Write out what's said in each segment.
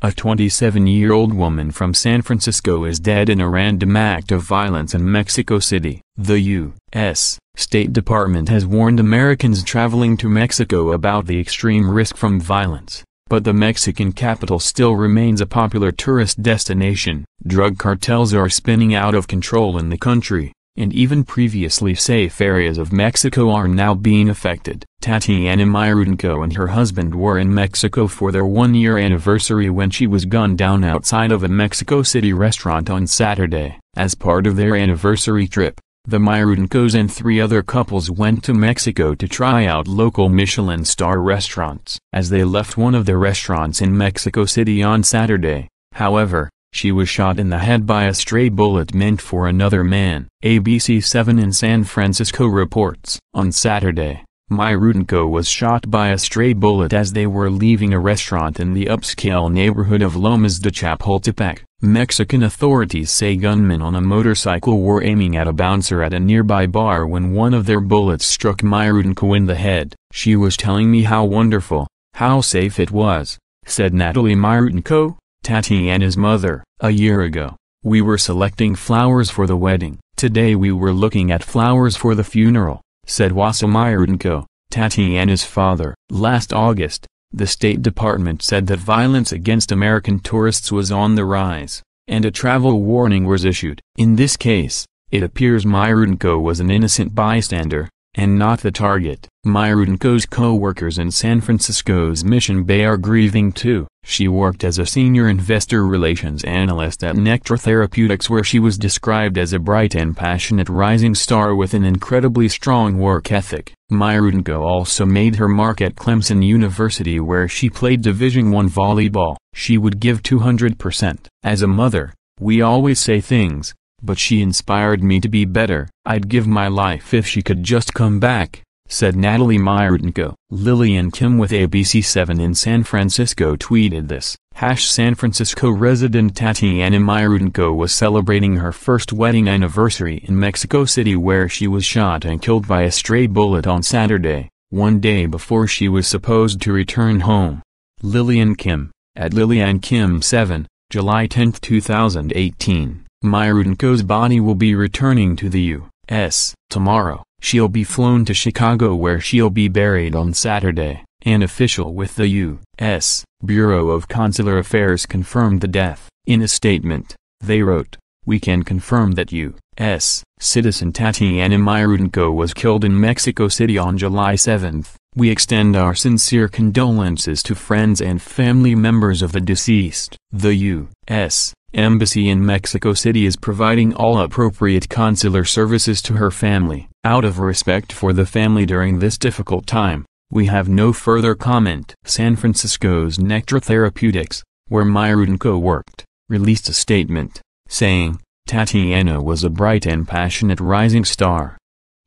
A 27-year-old woman from San Francisco is dead in a random act of violence in Mexico City. The U.S. State Department has warned Americans traveling to Mexico about the extreme risk from violence, but the Mexican capital still remains a popular tourist destination. Drug cartels are spinning out of control in the country, and even previously safe areas of Mexico are now being affected. Tatiana Mirutenko and her husband were in Mexico for their one-year anniversary when she was gunned down outside of a Mexico City restaurant on Saturday. As part of their anniversary trip, the Mirutenkos and 3 other couples went to Mexico to try out local Michelin star restaurants. As they left one of the restaurants in Mexico City on Saturday, however, she was shot in the head by a stray bullet meant for another man. ABC 7 in San Francisco reports. On Saturday, Mirutenko was shot by a stray bullet as they were leaving a restaurant in the upscale neighborhood of Lomas de Chapultepec. Mexican authorities say gunmen on a motorcycle were aiming at a bouncer at a nearby bar when one of their bullets struck Mirutenko in the head. "She was telling me how wonderful, how safe it was," said Natalie Mirutenko, Tatiana's mother. "A year ago, we were selecting flowers for the wedding. Today we were looking at flowers for the funeral," said Wasil Mirutenko, Tatiana's father. Last August, the State Department said that violence against American tourists was on the rise, and a travel warning was issued. In this case, it appears Mirutenko was an innocent bystander, and not the target. Mirutenko's co-workers in San Francisco's Mission Bay are grieving too. She worked as a senior investor relations analyst at Nectar Therapeutics, where she was described as a bright and passionate rising star with an incredibly strong work ethic. Mirutenko also made her mark at Clemson University, where she played Division I volleyball. She would give 200%. "As a mother, we always say things, but she inspired me to be better. I'd give my life if she could just come back," said Natalie Mirutenko. Lillian Kim with ABC 7 in San Francisco tweeted this. San Francisco resident Tatiana Mirutenko was celebrating her first wedding anniversary in Mexico City, where she was shot and killed by a stray bullet on Saturday, one day before she was supposed to return home. Lillian Kim, at Lillian Kim 7, July 10, 2018. Mirutenko's body will be returning to the U.S. tomorrow. She'll be flown to Chicago, where she'll be buried on Saturday. An official with the U.S. Bureau of Consular Affairs confirmed the death. In a statement, they wrote, "We can confirm that U.S. citizen Tatiana Mirutenko was killed in Mexico City on July 7. We extend our sincere condolences to friends and family members of the deceased." The U.S. Embassy in Mexico City is providing all appropriate consular services to her family. Out of respect for the family during this difficult time, we have no further comment. San Francisco's Nectar Therapeutics, where Mirutenko worked, released a statement, saying, "Tatiana was a bright and passionate rising star.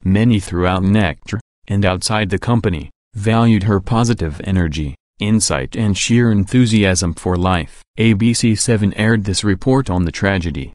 Many throughout Nectar, and outside the company, valued her positive energy, insight and sheer enthusiasm for life." ABC 7 aired this report on the tragedy.